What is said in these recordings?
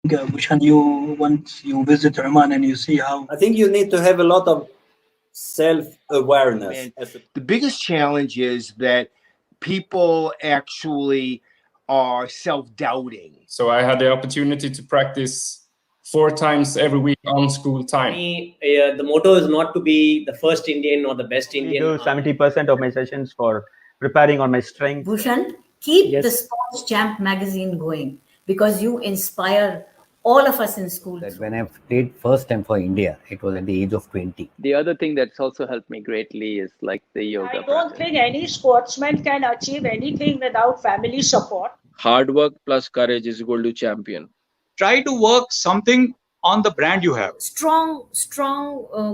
Bhushan, you once you visit Oman and you see how I think you need to have a lot of self-awareness. And the biggest challenge is that people actually are self-doubting. So I had the opportunity to practice 4 times every week on school time. Me, the motto is not to be the first Indian or the best We Indian. do 70% of my sessions for preparing on my strength. Bhushan, keep Yes. the Sports Champ magazine going because you inspire all of us in school. That when I played first time for India, it was at the age of 20. The other thing that's also helped me greatly is like the yoga. I don't think any sportsman can achieve anything without family support. Hard work plus courage is equal to champion. Try to work something on the brand you have. Strong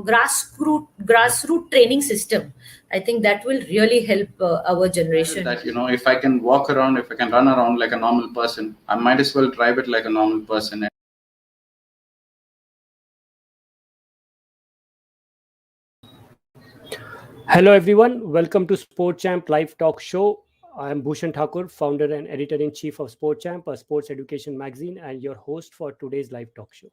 grassroots training system. I think that will really help our generation. That, if I can walk around, if I can run around like a normal person, I might as well drive it like a normal person. Hello everyone, welcome to Sport Champ Live Talk Show. I am Bhushan Thakur, founder and editor-in-chief of Sport Champ, a sports education magazine, and your host for today's live talk show.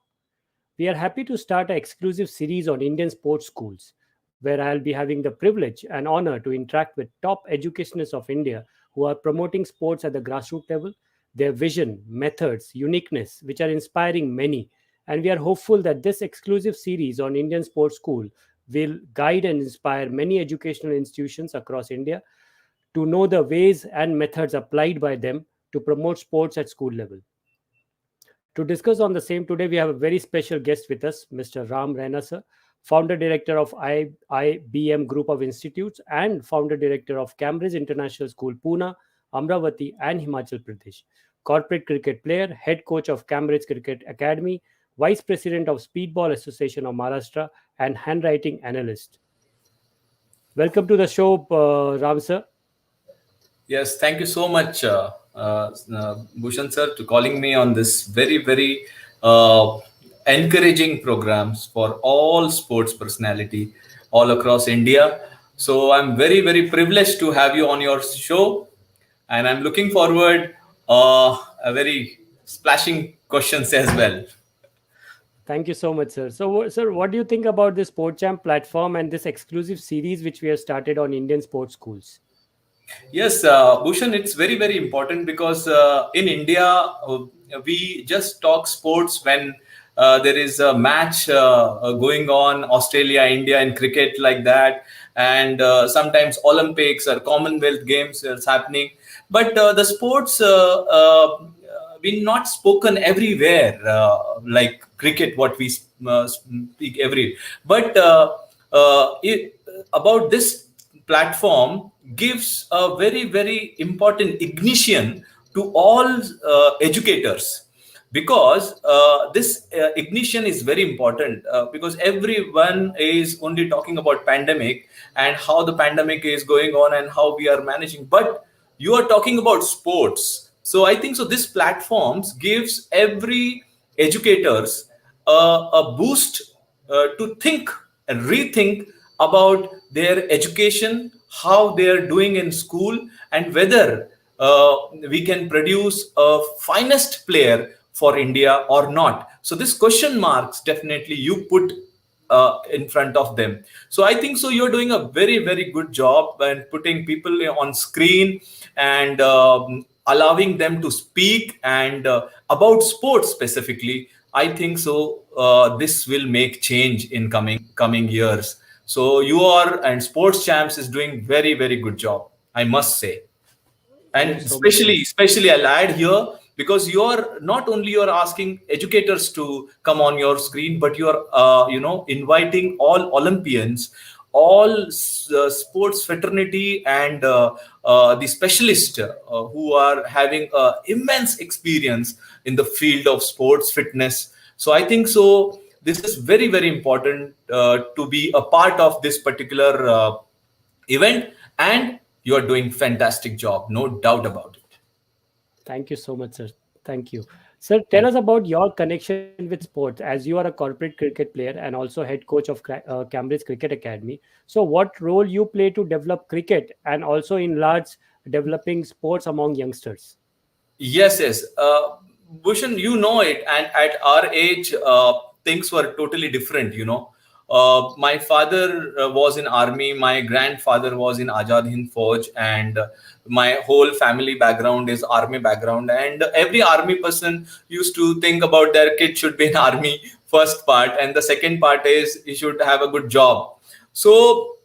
We are happy to start an exclusive series on Indian sports schools, where I'll be having the privilege and honor to interact with top educationists of India who are promoting sports at the grassroots level, their vision, methods, uniqueness, which are inspiring many. And we are hopeful that this exclusive series on Indian sports school will guide and inspire many educational institutions across India to know the ways and methods applied by them to promote sports at school level. To discuss on the same today, we have a very special guest with us, Mr. Raina sir, founder director of IIBM Group of Institutes and founder director of Cambridge International School, Pune, Amravati, and Himachal Pradesh. Corporate cricket player, head coach of Cambridge Cricket Academy, vice president of Speedball Association of Maharashtra, and handwriting analyst. Welcome to the show, Ram sir. Yes, thank you so much, Bhushan sir, to calling me on this very, very encouraging programs for all sports personality all across India. So I'm very, very privileged to have you on your show, and I'm looking forward a very splashing questions as well. Thank you so much, sir. So, sir, what do you think about this Sport Champ platform and this exclusive series which we have started on Indian sports schools? Yes, Bhushan, it's very, very important because in India, we just talk sports when there is a match going on, Australia, India in cricket like that. And sometimes Olympics or Commonwealth Games is happening. But the sports been not spoken everywhere, like cricket, what we speak every. But about this platform gives a very, very important ignition to all educators, because this ignition is very important because everyone is only talking about pandemic and how the pandemic is going on and how we are managing, but you are talking about sports. So I think so this platforms gives every educators a boost to think and rethink about their education, how they are doing in school, and whether we can produce a finest player for India or not. So this question marks definitely you put in front of them. So I think so you're doing a very, very good job and putting people on screen and allowing them to speak and about sports specifically. I think so this will make change in coming years. So you are, and Sports Champs is doing very, very good job, I must say. And especially I'll add here, because you're not only you're asking educators to come on your screen, but you're inviting all Olympians, all sports fraternity, and the specialists who are having immense experience in the field of sports fitness. So I think so this is very, very important to be a part of this particular event, and you are doing fantastic job, no doubt about it. Thank you so much, sir. Thank you. Sir, tell us about your connection with sports, as you are a corporate cricket player and also head coach of Cambridge Cricket Academy. So what role you play to develop cricket and also in large developing sports among youngsters? Yes. Bhushan, you know it, and at our age, things were totally different. My father was in army, my grandfather was in Azad Hind Fauj, and my whole family background is army background. And every army person used to think about their kid should be in army, first part, and the second part is he should have a good job. So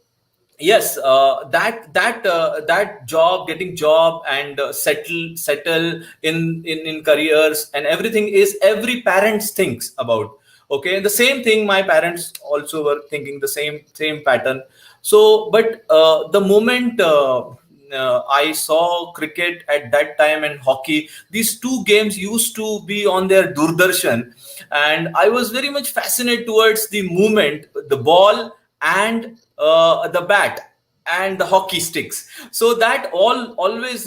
yes, that job, getting job, and settle in careers and everything is every parents thinks about. Okay, the same thing my parents also were thinking, the same pattern. So but the moment I saw cricket at that time and hockey, these two games used to be on their Doordarshan, and I was very much fascinated towards the movement, the ball, and the bat and the hockey sticks. So that always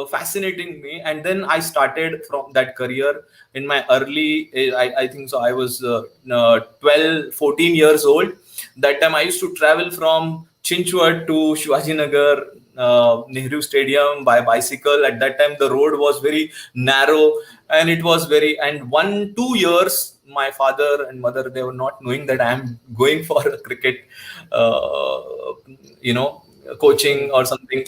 fascinating me. And then I started from that career in my early I think so I was 12 14 years old. That time I used to travel from Chinchwad to Shivaji Nagar Nehru Stadium by bicycle. At that time the road was very narrow, and it was very, and 1-2 years my father and mother, they were not knowing that I am going for a cricket coaching or something,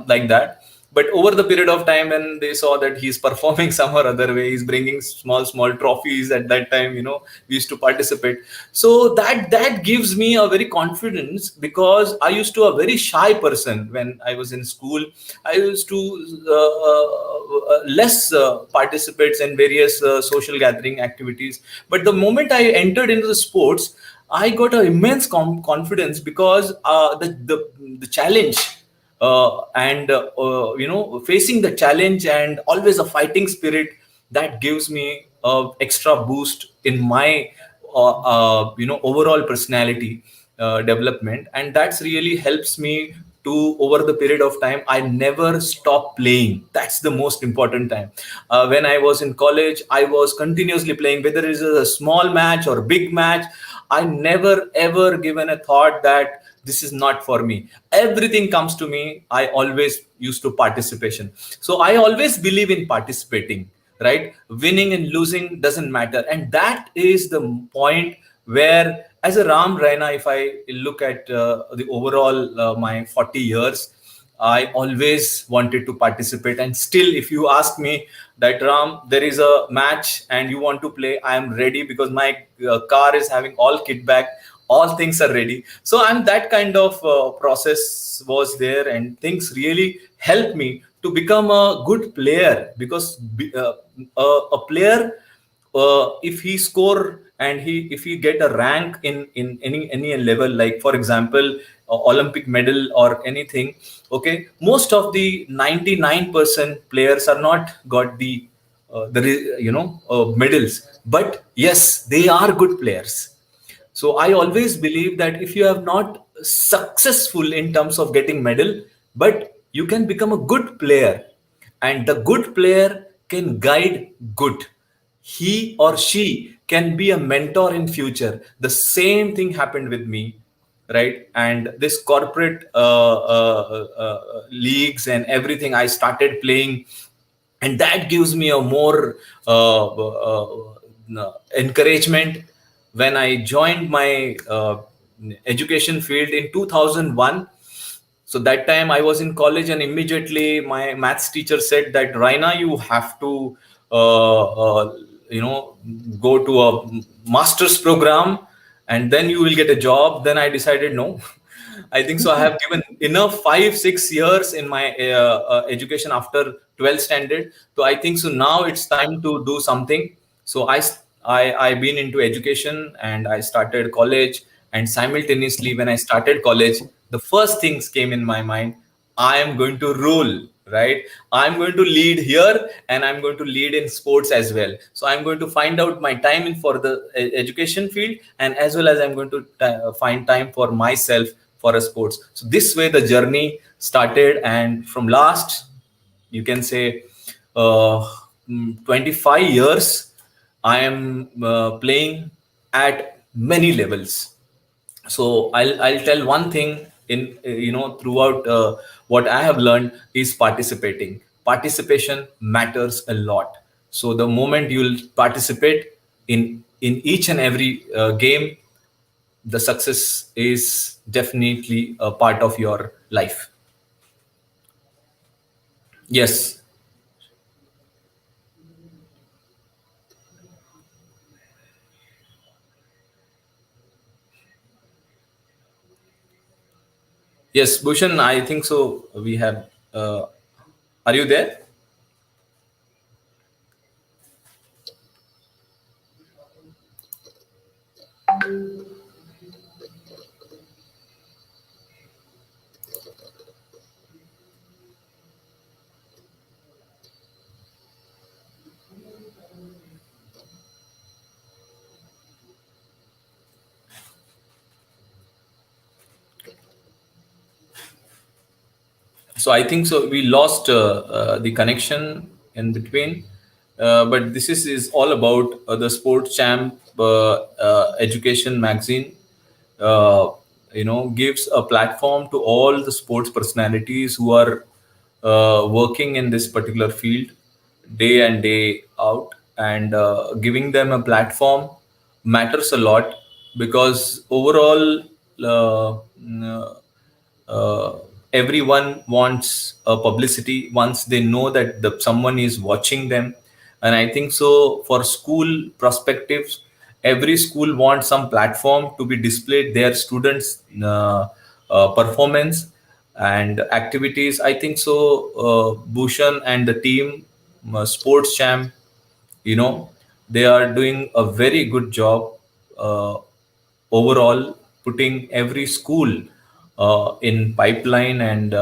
like that. But over the period of time, when they saw that he's performing some or other way, he's bringing small trophies. At that time, we used to participate. So that gives me a very confidence, because I used to a very shy person when I was in school. I used to less participates in various social gathering activities. But the moment I entered into the sports, I got an immense confidence, because the challenge and facing the challenge and always a fighting spirit, that gives me a extra boost in my overall personality development. And that's really helps me to, over the period of time, I never stop playing. That's the most important time. When I was in college, I was continuously playing, whether it is a small match or big match. I never ever given a thought that this is not for me. Everything comes to me. I always used to participation. So I always believe in participating, right? Winning and losing doesn't matter. And that is the point where, as a Raina, if I look at the overall my 40 years, I always wanted to participate. And still, if you ask me that, Ram, there is a match and you want to play, I am ready, because my car is having all kit bag, all things are ready. So I'm that kind of process was there, and things really helped me to become a good player. Because a player, if he score and if he get a rank in any level, like for example Olympic medal or anything, okay, most of the 99% players are not got the medals, but yes, they are good players. So I always believe that if you have not successful in terms of getting medal, but you can become a good player, and the good player can guide good. He or she can be a mentor in future. The same thing happened with me, right? And this corporate leagues and everything, I started playing, and that gives me a more encouragement. When I joined my education field in 2001, so that time I was in college, and immediately my maths teacher said that, Raina, you have to go to a master's program, and then you will get a job. Then I decided, no, I think so I have given enough 5-6 years in my education after 12th standard. So I think so now it's time to do something. So I've been into education, and I started college. And simultaneously, when I started college, the first things came in my mind: I am going to rule, right? I'm going to lead here, and I'm going to lead in sports as well. So I'm going to find out my time in for the education field, and as well as I'm going to find time for myself for a sports. So this way the journey started, and from last, you can say, 25 years, I am playing at many levels. So I'll tell one thing in throughout what I have learned is participation matters a lot. So the moment you'll participate in each and every game, the success is definitely a part of your life. Yes. Yes, Bhushan, I think so. We have. Are you there? So I think so. We lost the connection in between, but this is all about the Sports Champ Education magazine. Uh, gives a platform to all the sports personalities who are working in this particular field day and day out, and giving them a platform matters a lot, because overall uh, everyone wants a publicity once they know that someone is watching them. And I think so for school perspectives, every school wants some platform to be displayed their students performance and activities. I think so Bhushan and the team, Sports Champ, they are doing a very good job uh, overall, putting every school in pipeline, and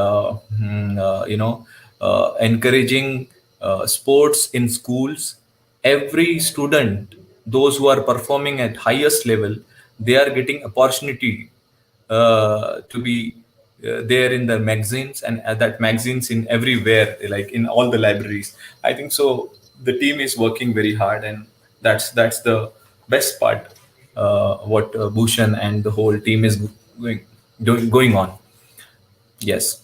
encouraging sports in schools. Every student, those who are performing at highest level, they are getting opportunity to be there in the magazines, and that magazines in everywhere, like in all the libraries. I think so the team is working very hard, and that's the best part, what Bhushan and the whole team is going on. Yes.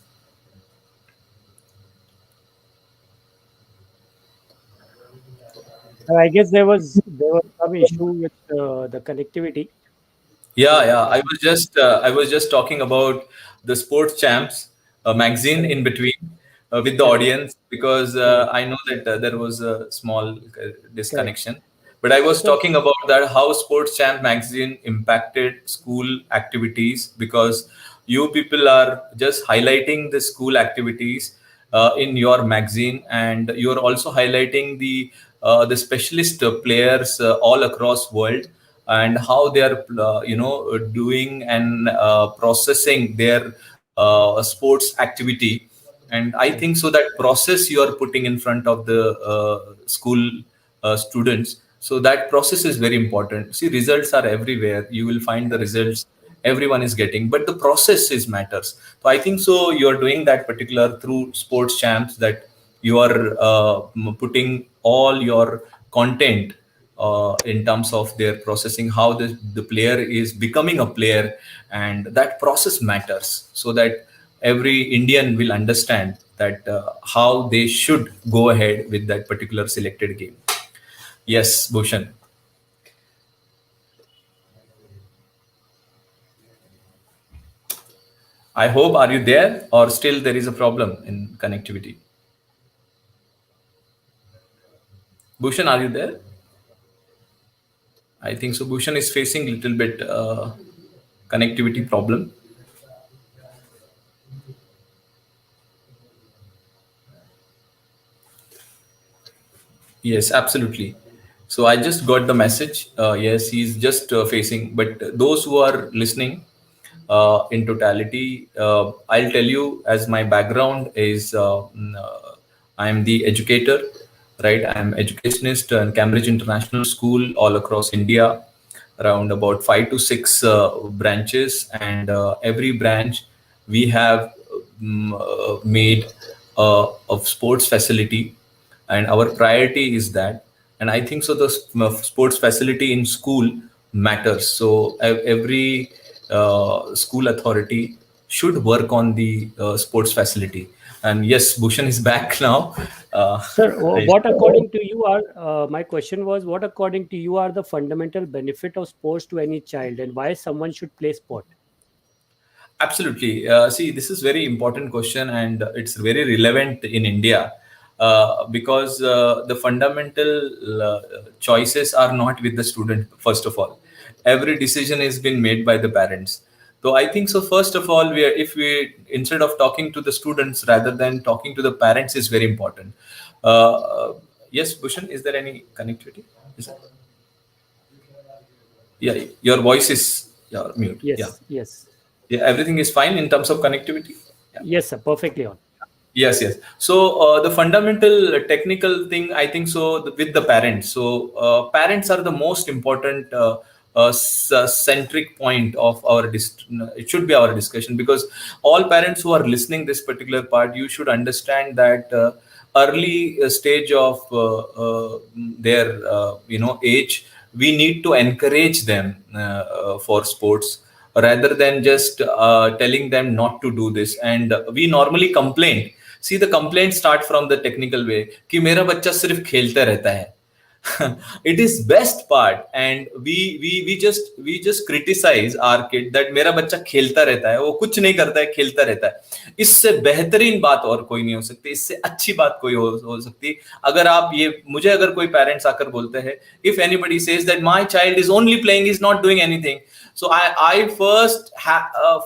I guess there was some issue with the connectivity. Yeah. I was just talking about the Sports Champs magazine in between with the Correct. audience, because Correct. I know that there was a small Correct. disconnection. But I was So talking about that how Sports Champ magazine impacted school activities, because you people are just highlighting the school activities in your magazine, and you're also highlighting the specialist players all across world, and how they are doing and processing their sports activity. And I think so that process you are putting in front of the school students, so that process is very important. See, results are everywhere, you will find the results everyone is getting, but the process is matters. So I think so you are doing that particular through Sports Champs, that you are putting all your content in terms of their processing, how the player is becoming a player, and that process matters, so that every Indian will understand that how they should go ahead with that particular selected game. Yes, Bhushan. I hope, are you there, or still there is a problem in connectivity? Bhushan, are you there? I think so. Bhushan is facing little bit connectivity problem. Yes, absolutely. So I just got the message. Yes, he's just facing. But those who are listening in totality, I'll tell you, as my background is, I'm the educator, right? I'm educationist in Cambridge International School all across India, around about 5 to 6 branches, and every branch we have made of sports facility, and our priority is that. And I think so the sports facility in school matters. So every school authority should work on the sports facility. And yes, Bhushan is back now. Sir, what according to you are, my question was, what according to you are the fundamental benefit of sports to any child, and why someone should play sport? Absolutely. See, this is very important question, and it's very relevant in India because the fundamental choices are not with the student. First of all, every decision has been made by the parents. So I think so. First of all, if we instead of talking to the students rather than talking to the parents is very important. Yes, Bhushan, is there any connectivity? Is it? Yeah, your voice is mute. Yes, Yeah. yes. Yeah, everything is fine in terms of connectivity. Yeah. Yes, sir, perfectly on. Yes, yes. So the fundamental technical thing, I think so, with the parents. So parents are the most important centric point of our it should be our discussion, because all parents who are listening this particular part, you should understand that early stage of their age, we need to encourage them for sports rather than just telling them not to do this. And we normally complain. See, the complaints start from the technical way कि मेरा बच्चा सिर्फ खेलता रहता है. It is best part, and we just criticize our kid that मेरा बच्चा खेलता रहता है, वो कुछ नहीं करता है, खेलता रहता है. इससे बेहतरीन बात और कोई नहीं हो सकती, इससे अच्छी बात कोई हो सकती. अगर आप मुझे अगर कोई पेरेंट्स आकर बोलते हैं, if anybody says that my child is only playing, is not doing anything, so I first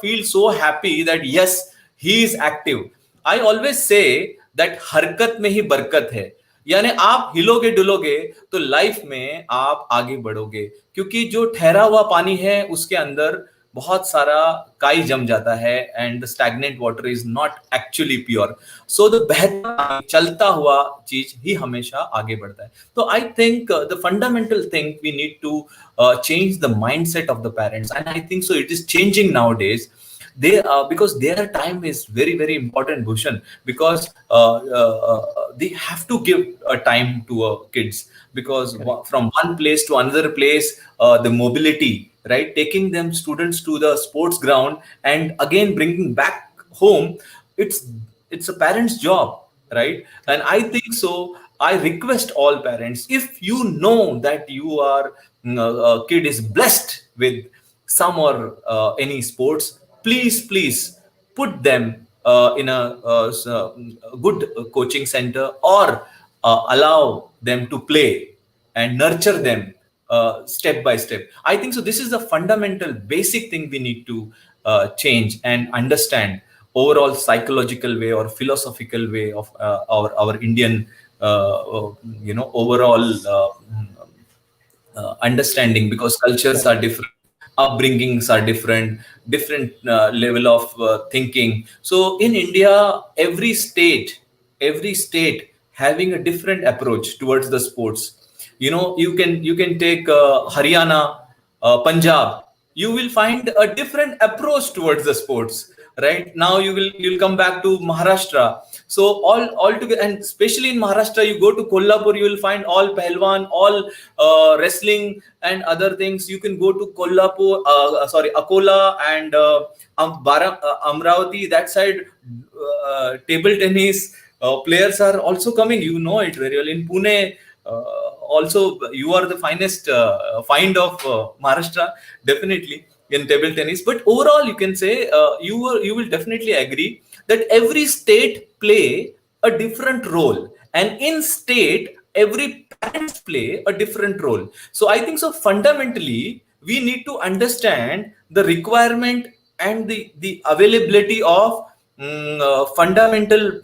feel so happy that yes, he is active. I always say that हरकत में ही बरकत है. यानी आप हिलोगे डुलोगे तो लाइफ में आप आगे बढ़ोगे, क्योंकि जो ठहरा हुआ पानी है उसके अंदर बहुत सारा काई जम जाता है, and the stagnant water is not actually pure. So the बेहतर चलता हुआ चीज ही हमेशा आगे बढ़ता है. तो I think the fundamental thing we need to change the mindset of the parents, and I think so it is changing nowadays. Because their time is very, very important, Bhushan, because they have to give a time to kids, because from one place to another place, the mobility, right, taking them students to the sports ground and again bringing back home, it's a parent's job, right? And I think so, I request all parents, if you know that your kid is blessed with some or any sports, please put them in a good coaching center, or allow them to play and nurture them step by step. I think so this is the fundamental basic thing we need to change and understand, overall psychological way or philosophical way of our Indian overall understanding, because cultures are different, upbringings are different level of thinking. So in India, every state having a different approach towards the sports. You can take Haryana, Punjab, you will find a different approach towards the sports. Right now you'll come back to Maharashtra. So all together, and especially in Maharashtra, you go to Kolhapur, you will find all pehlwan, all wrestling and other things. You can go to Kolhapur, Akola and Amravati, that side, table tennis players are also coming. You know it very well. In Pune, also you are the finest find of Maharashtra, definitely, in table tennis. But overall, you can say you will definitely agree that every state play a different role, and in state every parents play a different role. So I think so fundamentally we need to understand the requirement and the availability of fundamental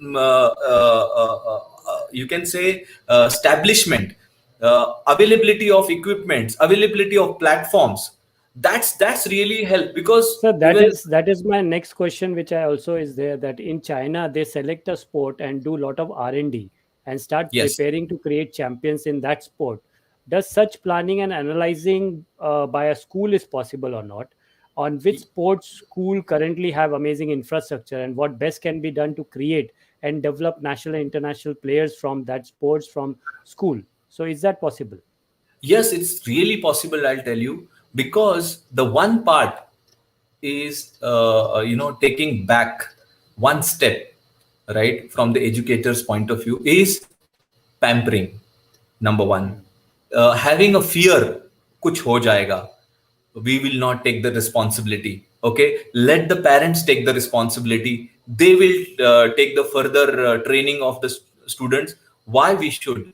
you can say establishment, availability of equipments, availability of platforms. That's really help, because so that is my next question, which I also is there, that in China they select a sport and do a lot of R&D and start preparing to create champions in that sport. Does such planning and analyzing by a school is possible or not? On which sports school currently have amazing infrastructure, and what best can be done to create and develop national and international players from that sports from school? So is that possible? Yes, it's really possible, I'll tell you, because the one part is taking back one step, right, from the educator's point of view is pampering. Number one, having a fear, kuch ho jayega, we will not take the responsibility. Okay, let the parents take the responsibility. They will take the further training of the students. Why we should,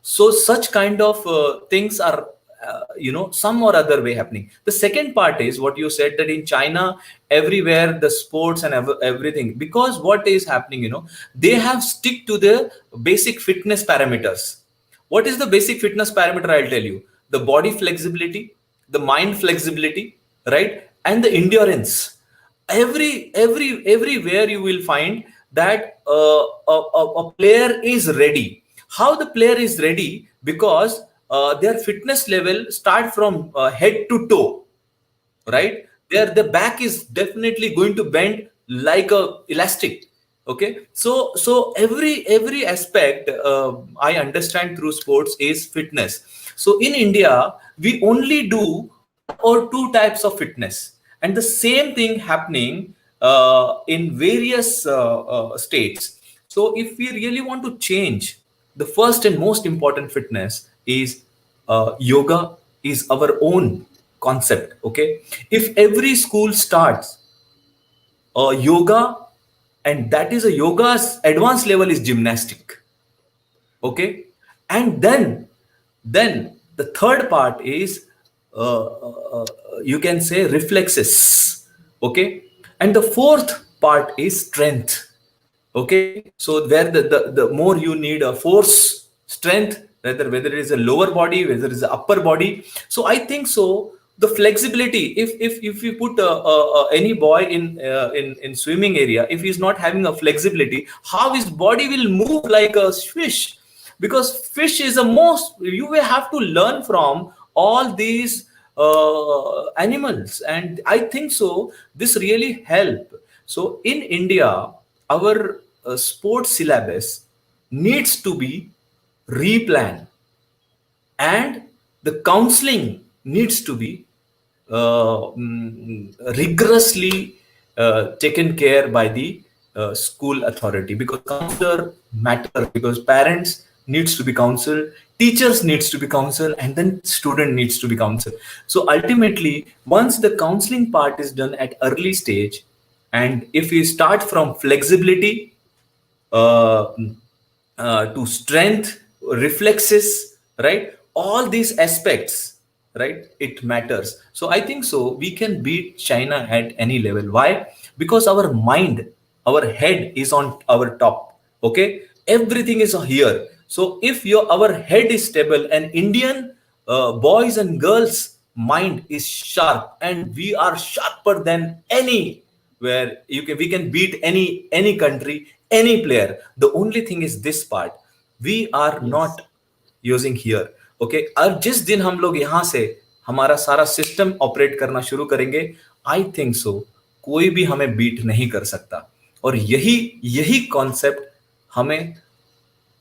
so such kind of things are some or other way happening. The second part is what you said, that in China everywhere the sports and everything, because what is happening, they have stick to the basic fitness parameters. What is the basic fitness parameter? I'll tell you: the body flexibility, the mind flexibility, right, and the endurance. Everywhere you will find that a player is ready. How the player is ready? Because their fitness level start from head to toe, right? The back is definitely going to bend like a elastic. Okay, so every aspect I understand through sports is fitness. So in India we only do one or two types of fitness, and the same thing happening in various states. So if we really want to change, the first and most important fitness is yoga is our own concept. Okay, if every school starts yoga, and that is a yoga's advanced level is gymnastic. Okay, and then the third part is you can say reflexes. Okay, and the fourth part is strength. Okay, so where the more you need a force, strength, whether it is a lower body, whether it is an upper body. So I think so the flexibility, if you put any boy in swimming area, if he's not having a flexibility, how his body will move like a fish? Because fish is the most, you will have to learn from all these animals, and I think so this really help. So in India, our sports syllabus needs to be replanned, and the counseling needs to be rigorously taken care by the school authority, because counselor matter, because parents needs to be counseled, teachers needs to be counseled, and then student needs to be counseled. So ultimately, once the counseling part is done at early stage, and if we start from flexibility uh, to strength, reflexes, right, all these aspects, right, it matters. So I think so we can beat China at any level. Why? Because our mind, our head is on our top. Okay, everything is here. So if our head is stable, and Indian boys and girls mind is sharp, and we are sharper than any, where we can beat any country, any player. The only thing is this part we are not using here. Okay, अब जिस दिन हम लोग यहाँ से हमारा सारा system operate करना शुरू करेंगे, आई थिंक सो कोई भी हमें बीट नहीं कर सकता. और यही कॉन्सेप्ट हमें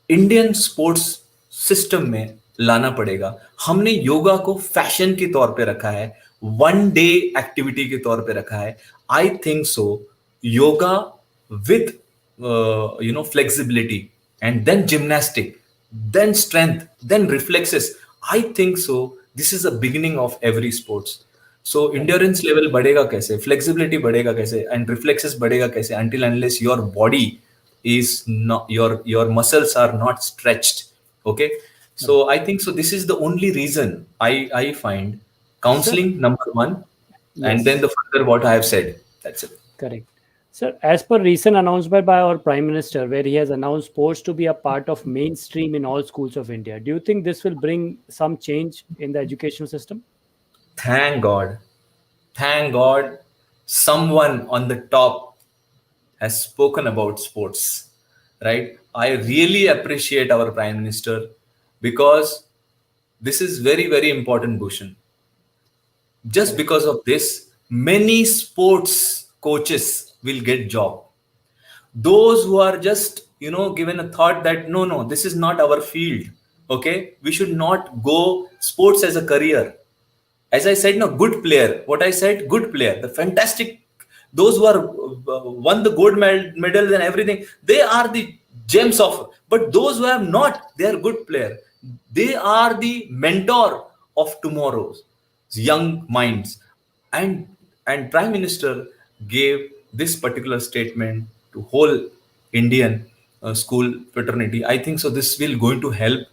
इंडियन स्पोर्ट्स सिस्टम में लाना पड़ेगा. हमने योगा को फैशन के तौर पे रखा है, वन डे एक्टिविटी के तौर पे रखा है. I think so yoga with flexibility, and then gymnastic, then strength, then reflexes. I think so this is the beginning of every sports. So endurance level बढ़ेगा कैसे, flexibility बढ़ेगा कैसे, and reflexes बढ़ेगा कैसे, until unless your body is not, your muscles are not stretched. Okay, so I think so this is the only reason I find counseling number one, and then the further what I have said. That's it. Correct. Sir, as per recent announcement by our Prime Minister, where he has announced sports to be a part of mainstream in all schools of India, do you think this will bring some change in the education system? Thank God. Thank God someone on the top has spoken about sports, right? I really appreciate our Prime Minister, because this is very, very important, Bhushan. Just because of this, many sports coaches will get job. Those who are just given a thought that no, this is not our field, okay, we should not go sports as a career. As I said, no, good player. What I said, good player, the fantastic those who are won the gold medals and everything, they are the gems of. But those who have not, they are good player. They are the mentor of tomorrow's young minds. And Prime Minister gave this particular statement to whole Indian school fraternity. I think so. This will going to help.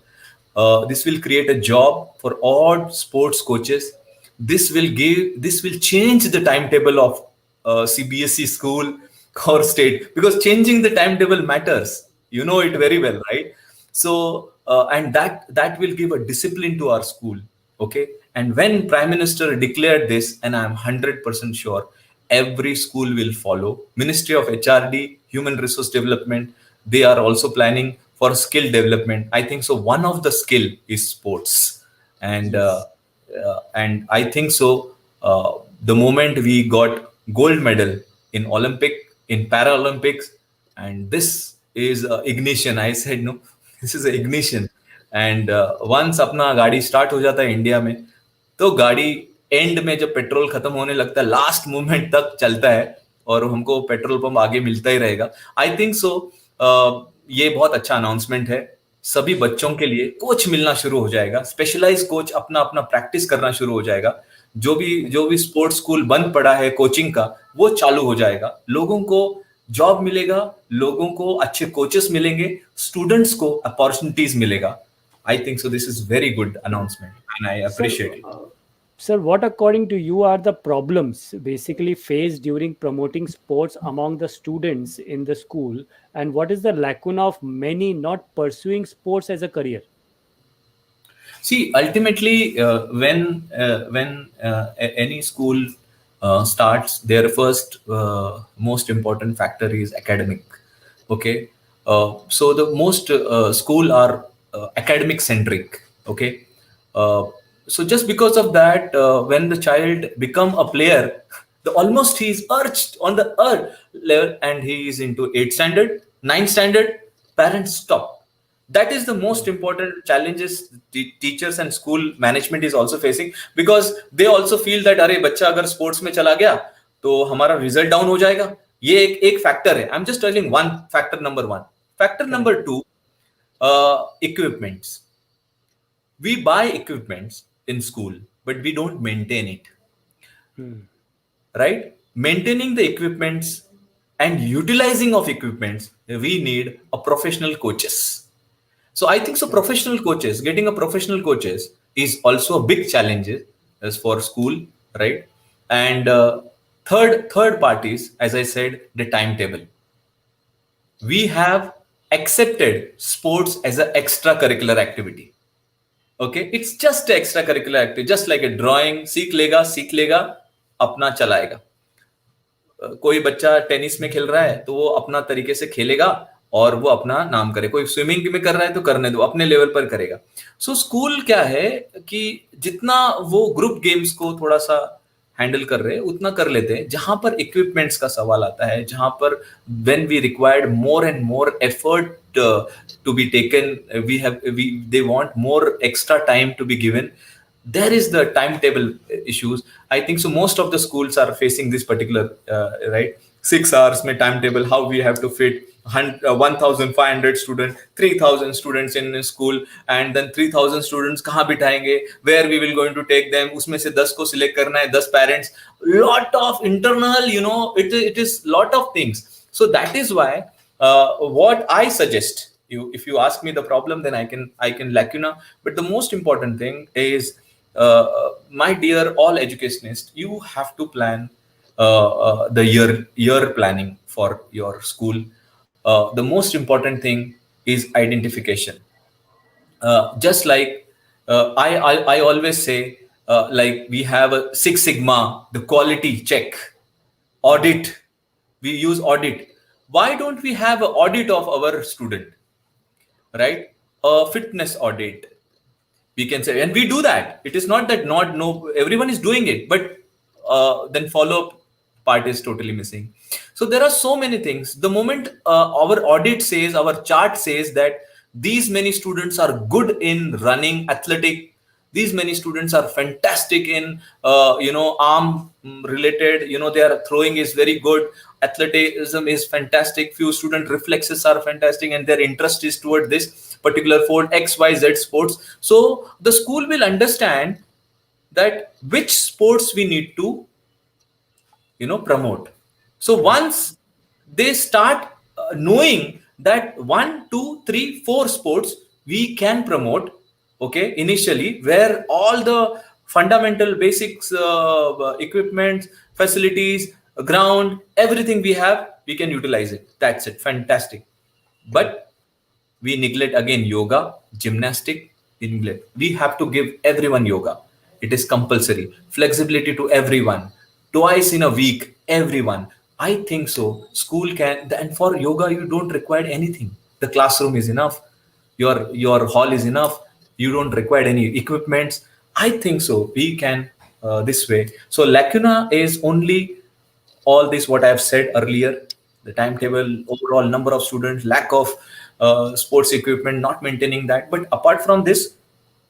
This will create a job for all sports coaches. This will change the timetable of CBSE school or state, because changing the timetable matters. You know it very well, right? So and that will give a discipline to our school. Okay. And when Prime Minister declared this, and I'm 100% sure every school will follow. Ministry of HRD, Human Resource Development, they are also planning for skill development. I think so. One of the skill is sports, and I think so. The moment we got gold medal in Olympic, in Paralympics, and this is ignition. I said no, this is a ignition. And once अपना गाड़ी start हो जाता है India में, तो गाड़ी and में जब पेट्रोल खत्म होने लगता है, लास्ट मोमेंट तक चलता है और हमको पेट्रोल पंप आगे मिलता ही रहेगा. आई थिंक सो ये बहुत अच्छा अनाउंसमेंट है. सभी बच्चों के लिए कोच मिलना शुरू हो जाएगा, स्पेशलाइज कोच अपना अपना प्रैक्टिस करना शुरू हो जाएगा. जो भी स्पोर्ट्स स्कूल बंद पड़ा है कोचिंग का, वो चालू हो जाएगा. लोगों को जॉब मिलेगा, लोगों को अच्छे कोचेस मिलेंगे, स्टूडेंट्स को अपॉर्चुनिटीज मिलेगा. I think so. This is very good announcement, and I appreciate it. Sir, what according to you are the problems basically faced during promoting sports among the students in the school, and what is the lacuna of many not pursuing sports as a career? See, ultimately, when any school starts, their first most important factor is academic. Okay, so the most school are academic centric. Okay, so just because of that, when the child become a player, almost he is urged on the level, and he is into 8th standard, 9th standard, parents stop. That is the most important challenges the teachers and school management is also facing, because they also feel that अरे बच्चा अगर sports में चला गया तो हमारा result down हो जाएगा. ये एक factor है. I'm just telling one factor, number one. Factor number two, equipments. We buy equipments in school, but we don't maintain it. Right? Maintaining the equipments and utilizing of equipments, we need a professional coaches. So I think so. Professional coaches, getting a professional coaches is also a big challenge as for school, right? And third parties, as I said, the timetable. We have accepted sports as an extracurricular activity. Okay, it's just an extracurricular activity, just like a drawing. सीख लेगा, अपना चलाएगा. कोई बच्चा tennis में खेल रहा है तो वो अपना तरीके से खेलेगा और वो अपना नाम करे. कोई स्विमिंग में कर रहा है तो करने दो, अपने लेवल पर करेगा. सो स्कूल क्या है कि जितना वो ग्रुप गेम्स को थोड़ा सा हैंडल कर रहे हैं उतना कर लेते हैं. जहां पर इक्विपमेंट्स का सवाल आता है, जहां पर when we required more and more effort to be taken, they want more extra time to be given. There is the timetable issues. I think so. Most of the schools are facing this particular right. 6 hours mein timetable. How we have to fit 1,500 students, 3,000 students in school, and then 3,000 students kahan बिठाएंगे, where we will going to take them. उसमें से 10 को select करना है, 10 parents. Lot of internal, it is lot of things. So that is why what I suggest. If you ask me the problem, then I can lacuna. But the most important thing is, my dear all educationists, you have to plan the year planning for your school. The most important thing is identification. Just like I always say, like we have a 6 Sigma, the quality check, audit. We use audit. Why don't we have an audit of our student? Right? A fitness audit, we can say, and we do that. It is not that everyone is doing it, but then follow-up part is totally missing. So there are so many things. The moment our audit says, our chart says that these many students are good in running, athletic, These many students are fantastic in arm related, their throwing is very good, athleticism is fantastic, few student reflexes are fantastic, and their interest is toward this particular sport, XYZ sports. So the school will understand that which sports we need to promote. So once they start knowing that 1, 2, 3, 4 sports we can promote, okay, initially, where all the fundamental basics, equipment, facilities, ground, everything we have, we can utilize it. That's it. Fantastic. But we neglect again yoga, gymnastic, neglect. We have to give everyone yoga. It is compulsory. Flexibility to everyone. Twice in a week, everyone. I think so. School can, and for yoga, you don't require anything. The classroom is enough. Your hall is enough. You don't require any equipments. I think so. We can this way. So lacuna is only all this what I have said earlier, the timetable, overall number of students, lack of sports equipment, not maintaining that. But apart from this,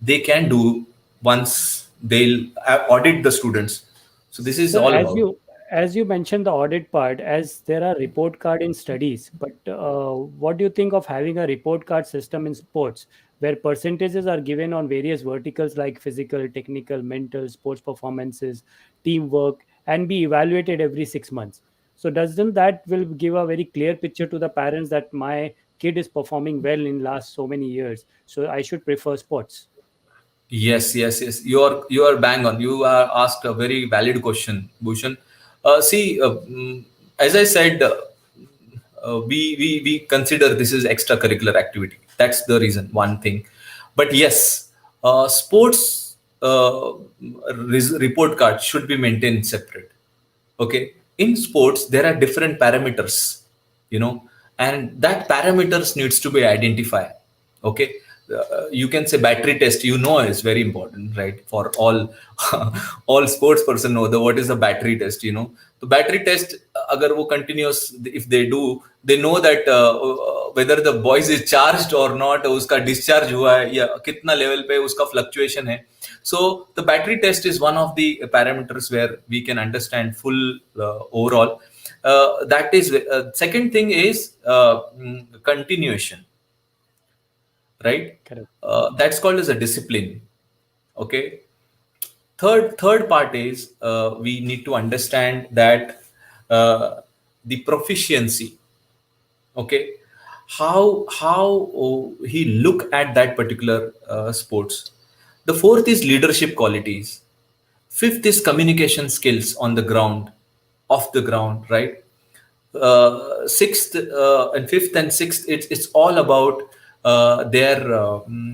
they can do once they'll audit the students. So this is So all about. as you mentioned the audit part, as there are report card in studies, but what do you think of having a report card system in sports where percentages are given on various verticals like physical, technical, mental, sports performances, teamwork, and be evaluated every 6 months? So doesn't that will give a very clear picture to the parents that my kid is performing well in last so many years, so I should prefer sports? Yes, yes, yes. You are bang on. You are asked a very valid question, Bhushan. See, as I said, we consider this is extracurricular activity. That's the reason. One thing, but yes, sports report card should be maintained separate. Okay, in sports there are different parameters, and that parameters needs to be identified. Okay, you can say battery test, is very important, right? For all all sports person know the what is the battery test. The battery test, agar wo continuous, if they do, they know that whether the voice is charged or not, uska discharge hua hai ya kitna level pe uska fluctuation hai. So the battery test is one of the parameters where we can understand full overall. That is second thing is continuation, right? Correct. That's called as a discipline. Okay. Third part is we need to understand that the proficiency. Okay, how he look at that particular sports. The fourth is leadership qualities. Fifth is communication skills on the ground, off the ground, right? Sixth and fifth and sixth, it's all about their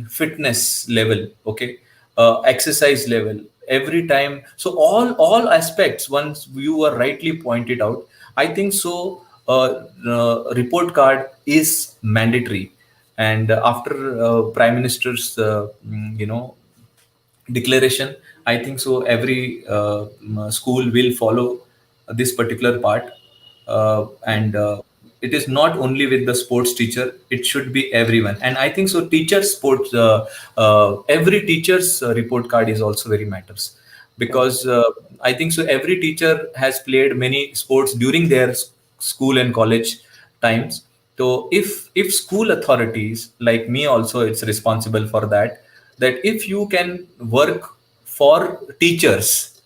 fitness level. Okay, exercise level every time. So all aspects, once you were rightly pointed out, I think so. Report card is mandatory, and after Prime Minister's declaration, I think so every school will follow this particular part, and it is not only with the sports teacher, it should be everyone. And I think so teachers sports every teacher's report card is also very matters, because I think so every teacher has played many sports during their school and college times. So if school authorities like me also, it's responsible for that, that if you can work for teachers,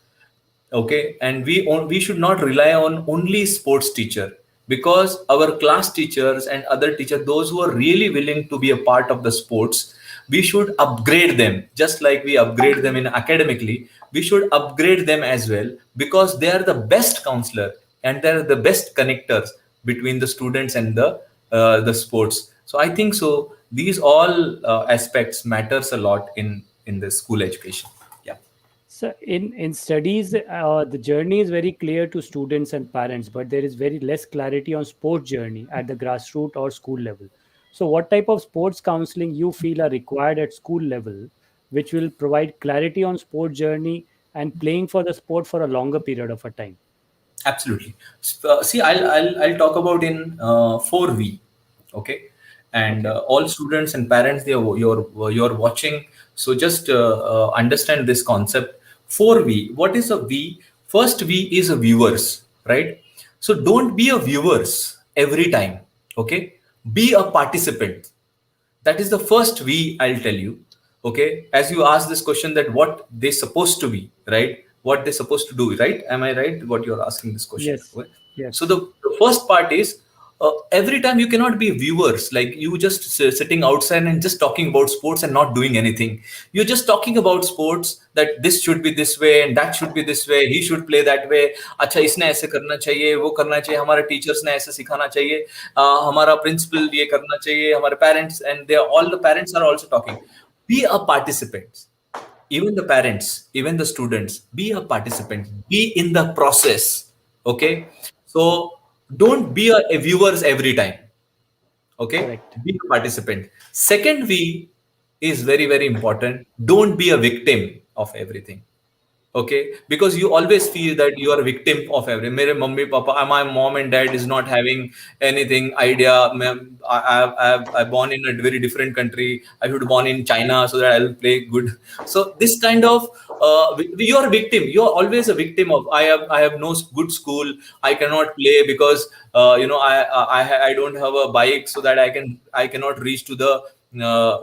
okay, and we should not rely on only sports teacher, because our class teachers and other teachers, those who are really willing to be a part of the sports, we should upgrade them, just like we upgrade them in academically. We should upgrade them as well, because they are the best counselor and they're the best connectors between the students and the sports. So I think so these all aspects matters a lot in the school education. Yeah. So in studies, the journey is very clear to students and parents, but there is very less clarity on sports journey at the grassroots or school level. So what type of sports counseling you feel are required at school level, which will provide clarity on sports journey and playing for the sport for a longer period of a time? Absolutely. See, I'll talk about in 4V. Okay, and all students and parents, you're watching. So just understand this concept. 4V. What is a V? First V is a viewers, right? So don't be a viewers every time. Okay, be a participant. That is the first V, I'll tell you. Okay, as you ask this question, that what they supposed to be, right? What they supposed to do, right? Am I right? What you're asking this question? Yes. Okay? Yes. So the first part is, every time you cannot be viewers, like you just sitting outside and just talking about sports and not doing anything. You're just talking about sports, that this should be this way and that should be this way, he should play that way, अच्छा इसने ऐसे करना चाहिए, वो करना चाहिए, हमारे teachers ने ऐसे सिखाना चाहिए, हमारा प्रिंसिपल ये करना चाहिए, हमारे parents, and they all the parents are also talking. Be a participant. Even the parents, even the students, be a participant, be in the process. Okay, so don't be a viewers every time. Okay, Correct. be a participant. Second V is very, very important. Don't be a victim of everything. Okay, because you always feel that you are a victim of everything. Mere mummy papa, my mom and dad is not having anything idea. I born in a very different country. I should born in China so that I'll play good. So this kind of you are a victim. You are always a victim of, I have no good school. I cannot play because I don't have a bike, so that I cannot reach to the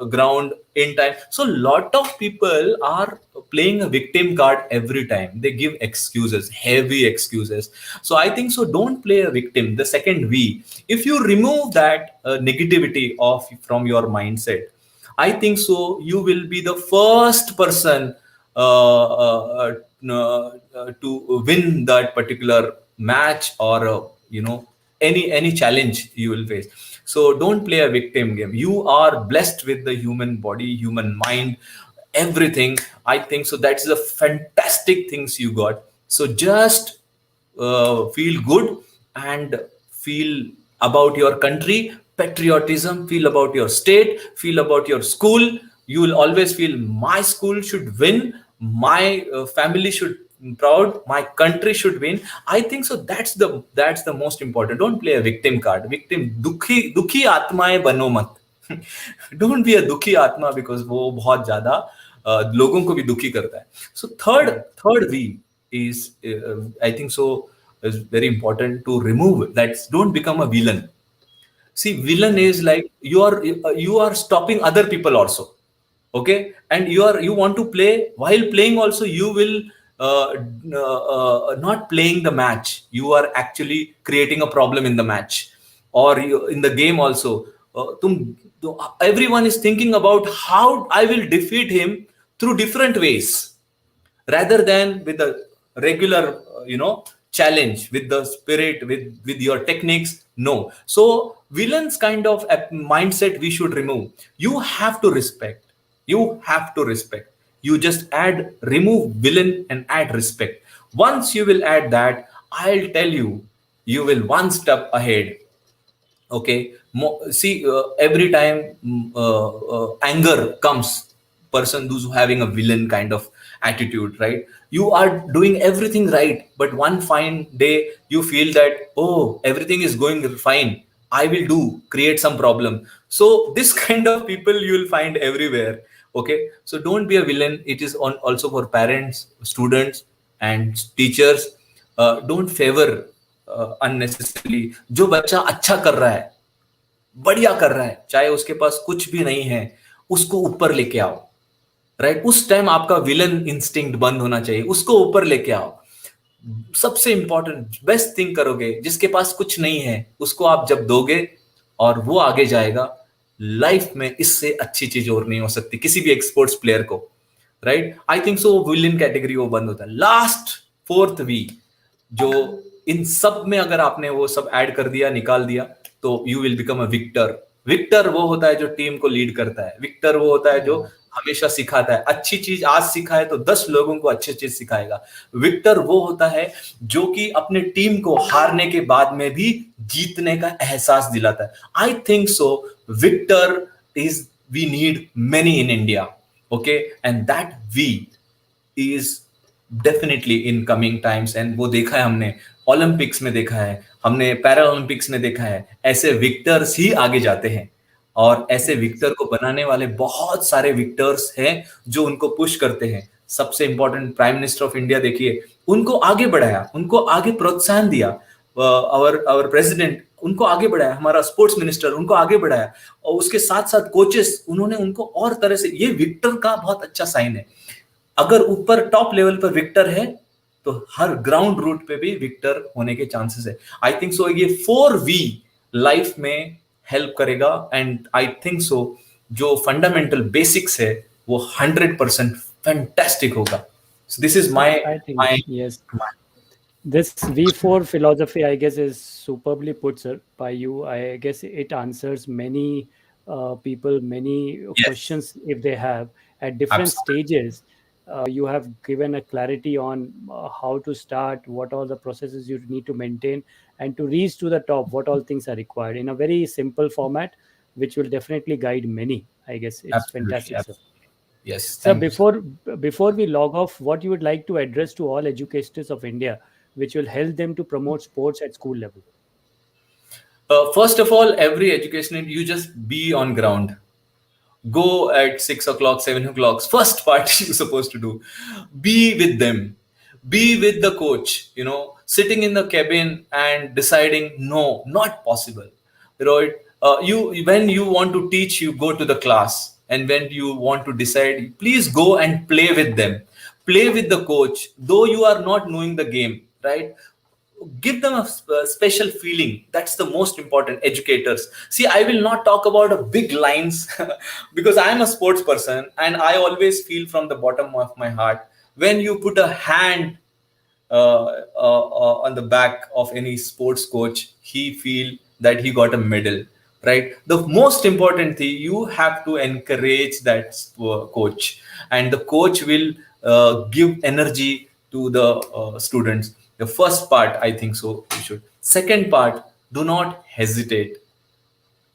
ground in time. So lot of people are playing a victim card every time. They give excuses, heavy excuses. So I think so, don't play a victim. The second V, if you remove that negativity from your mindset, I think so you will be the first person to win that particular match, or any challenge you will face. So don't play a victim game. You are blessed with the human body, human mind, everything. I think so that's the fantastic things you got. So just feel good and feel about your country, patriotism, feel about your state, feel about your school. You will always feel my school should win, my family should be proud, my country should win. I think so that's the most important. Don't play a victim card. Victim, dukhi atmaएं बनो मत. Don't be a dukhi atma, because वो बहुत ज्यादा लोगों को भी दुखी करता है. So third V is I think so is very important to remove. That's don't become a villain. See, villain is like you are stopping other people also. Okay, and you want to play, while playing also you will not playing the match. You are actually creating a problem in the match, or in the game also. Everyone is thinking about how I will defeat him through different ways, rather than with the regular challenge, with the spirit, with your techniques. No. So villains kind of mindset we should remove. You have to respect. You just remove villain and add respect. Once you will add that, I'll tell you, you will one step ahead. Okay, see, every time anger comes, person who's having a villain kind of attitude, right? You are doing everything right, but one fine day you feel that, oh, everything is going fine, I will create some problem. So this kind of people you will find everywhere. Okay, so don't be a villain. It is also for parents, students, and teachers. Don't favor unnecessarily. जो बच्चा अच्छा कर रहा है, बढ़िया कर रहा है, चाहे उसके पास कुछ भी नहीं है, उसको ऊपर लेके आओ. राइट, उस टाइम आपका विलन इंस्टिंक्ट बंद होना चाहिए. उसको ऊपर लेके आओ. सबसे इंपॉर्टेंट बेस्ट थिंग करोगे. जिसके पास कुछ नहीं है, उसको आप जब दोगे और वो आगे जाएगा, लाइफ में इससे अच्छी चीज और नहीं हो सकती किसी भी स्पोर्ट्स प्लेयर को. राइट, आई थिंक सो विलन कैटेगरी वो बंद होता है. लास्ट फोर्थ वी, जो इन सब में अगर आपने वो सब ऐड कर दिया, निकाल दिया, तो you will become a victor. Victor वो होता है जो टीम को लीड करता है. विक्टर वो होता है जो हमेशा सिखाता है. अच्छी चीज आज सिखाए तो 10 लोगों को अच्छी चीज सिखाएगा. विक्टर वो होता है जो कि अपने टीम को हारने के बाद में भी जीतने का एहसास दिलाता है. I think so victor is we need many in India. Okay, and that we is definitely in coming times. And वो देखा है हमने, ओलंपिक्स में देखा है, हमने पैरा ओलंपिक्स में देखा है, ऐसे विक्टर्स ही आगे जाते हैं. और ऐसे विक्टर को बनाने वाले बहुत सारे विक्टर्स हैं जो उनको पुश करते हैं। सबसे important prime minister of India देखिए, उनको आगे बढ़ाया, उनको आगे प्रोत्साहन दिया। आवर प्रेसिडेंट उनको आगे बढ़ाया, हमारा स्पोर्ट्स मिनिस्टर उनको आगे बढ़ाया, और उसके साथ साथ कोचेस उन्होंने उनको और तरह से, ये विक्टर का बहुत अच्छा साइन है। अगर ऊपर टॉप लेवल पर विक्टर है तो हर ग्राउंड रूट पे भी विक्टर होने के चांसेस है। आई थिंक सो ये 4V लाइफ में हेल्प करेगा, एंड आई थिंक सो जो फंडामेंटल बेसिक्स है वो 100% फैंटास्टिक होगा। So this is my yes. This V4 philosophy, I guess, is superbly put, sir, by you. I guess it answers many people, many questions if they have at different stages. You have given a clarity on how to start, what all the processes you need to maintain, and to reach to the top, what all things are required in a very simple format, which will definitely guide many. I guess it's fantastic, sir. Yes. Sir, before we log off, what you would like to address to all educators of India, which will help them to promote sports at school level? First of all, every education, you just be on ground. Go at 6 o'clock, 7 o'clock. First part you're supposed to do. Be with them. Be with the coach. Sitting in the cabin and deciding, no, not possible. When you want to teach, you go to the class. And when you want to decide, please go and play with them. Play with the coach. Though you are not knowing the game, right? Give them a special feeling. That's the most important. Educators, see, I will not talk about a big lines because I am a sports person, and I always feel from the bottom of my heart, when you put a hand on the back of any sports coach, he feel that he got a medal, right? The most important thing, you have to encourage that coach, and the coach will give energy to the students. The first part, I think so, you should. Second part, do not hesitate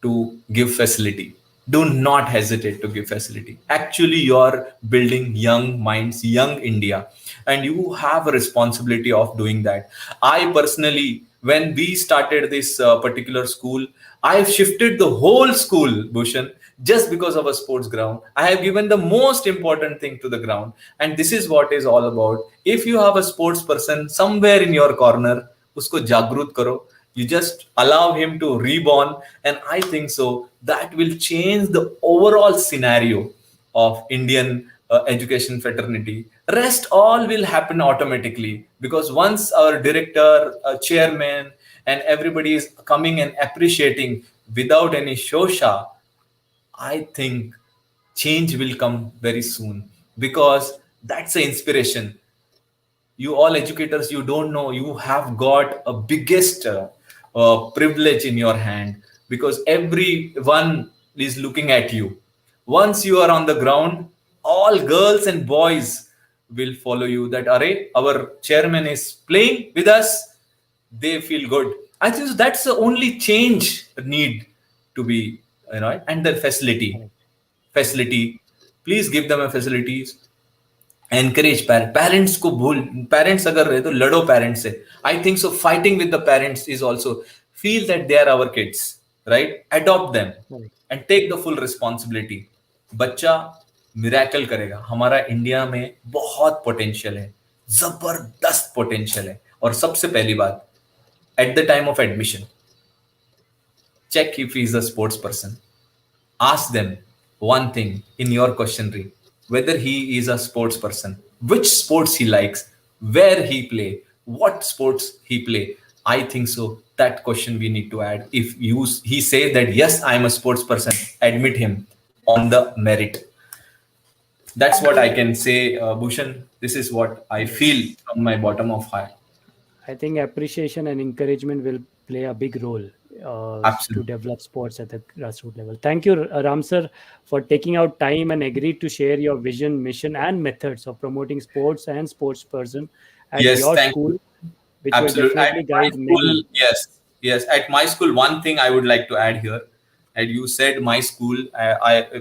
to give facility. Do not hesitate to give facility. Actually, you're building young minds, young India, and you have a responsibility of doing that. I personally, when we started this particular school, I've shifted the whole school, Bhushan, just because of a sports ground. I have given the most important thing to the ground, and this is what is all about. If you have a sports person somewhere in your corner, usko jagrut karo. You just allow him to reborn, and I think so that will change the overall scenario of Indian education fraternity. Rest all will happen automatically, because once our director, chairman, and everybody is coming and appreciating without any shosha, I think change will come very soon, because that's the inspiration. You all educators, you don't know, you have got a biggest privilege in your hand, because everyone is looking at you. Once you are on the ground, all girls and boys will follow you, that our chairman is playing with us. They feel good. I think that's the only change need to be, and the facility, please give them a facilities. Encourage parents को भूल, parents अगर रहे तो लड़ो parents से. I think so fighting with the parents is also, feel that they are our kids, right? Adopt them and take the full responsibility. बच्चा miracle करेगा. हमारा इंडिया में बहुत पोटेंशियल है, जबरदस्त पोटेंशियल है. और सबसे पहली बात, at the time of admission, check if he is a sports person. Ask them one thing in your questionnaire, whether he is a sports person, which sports he likes, where he play, what sports he play. I think so that question we need to add. If he say that yes, I am a sports person, admit him on the merit. That's what I can say, Bhushan. This is what I feel from my bottom of heart. I think appreciation and encouragement will play a big role to develop sports at the grassroots level. Thank you, Ram sir, for taking out time and agreed to share your vision, mission, and methods of promoting sports and sports person at your school, which will definitely guide many. Yes. At my school, one thing I would like to add here. And you said my school,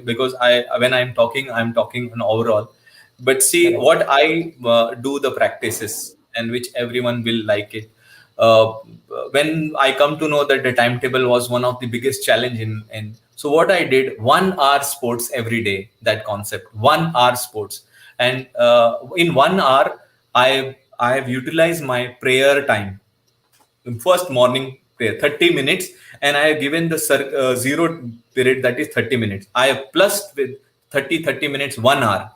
because when I'm talking on overall. But see, what I do the practices, and which everyone will like it. when I come to know that the timetable was one of the biggest challenge in so what I did, 1 hour sports every day, that concept, 1 hour sports. And in 1 hour, I have utilized my prayer time. First morning prayer, 30 minutes, and I have given the zero period, that is 30 minutes. I have plus with 30 minutes, 1 hour.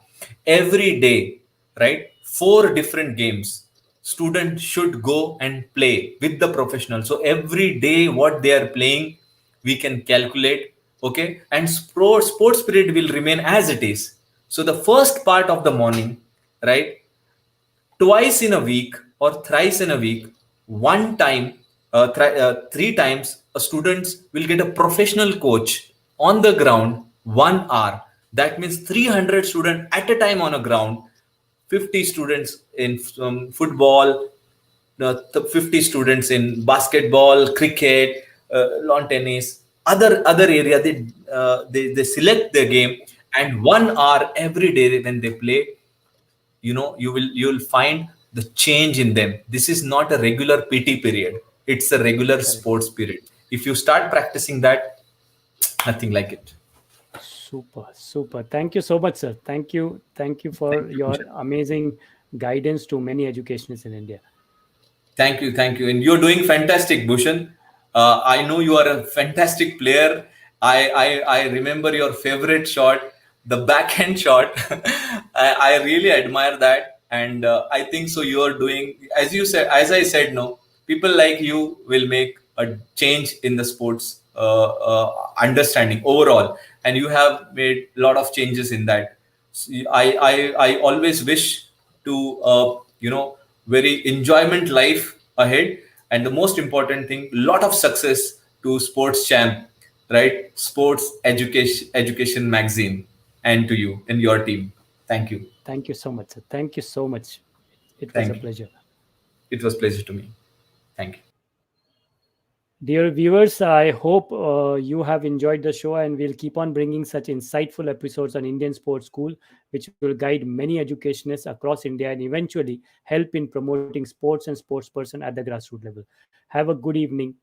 Every day, right? 4 different games. Students should go and play with the professional. So every day, what they are playing, we can calculate, okay? And sports period will remain as it is. So the first part of the morning, right? Twice in a week or thrice in a week, one time, 3 times, students will get a professional coach on the ground, 1 hour. That means 300 students at a time on a ground, 50 students in football, 50 students in basketball, cricket, lawn tennis, other area. They select the game, and 1 hour every day when they play, you'll find the change in them. This is not a regular PT period, it's a regular sports period. If you start practicing that, nothing like it. Super. Thank you so much, sir. Thank you for your amazing guidance to many educationists in India. Thank you, and you're doing fantastic, Bhushan. I know you are a fantastic player. I remember your favorite shot, the backhand shot. I really admire that, and I think so. You are doing, as you said, as I said, no, people like you will make a change in the sports understanding overall, and you have made a lot of changes in that. I always wish to very enjoyment life ahead, and the most important thing, lot of success to Sports Champ, right? Sports Education Magazine, and to you and your team. Thank you. Thank you so much, sir. Thank you so much. It was Thank a you. pleasure. It was a pleasure to me. Thank you. Dear viewers, I hope you have enjoyed the show, and we'll keep on bringing such insightful episodes on Indian Sports School, which will guide many educationists across India and eventually help in promoting sports and sports person at the grassroots level. Have a good evening.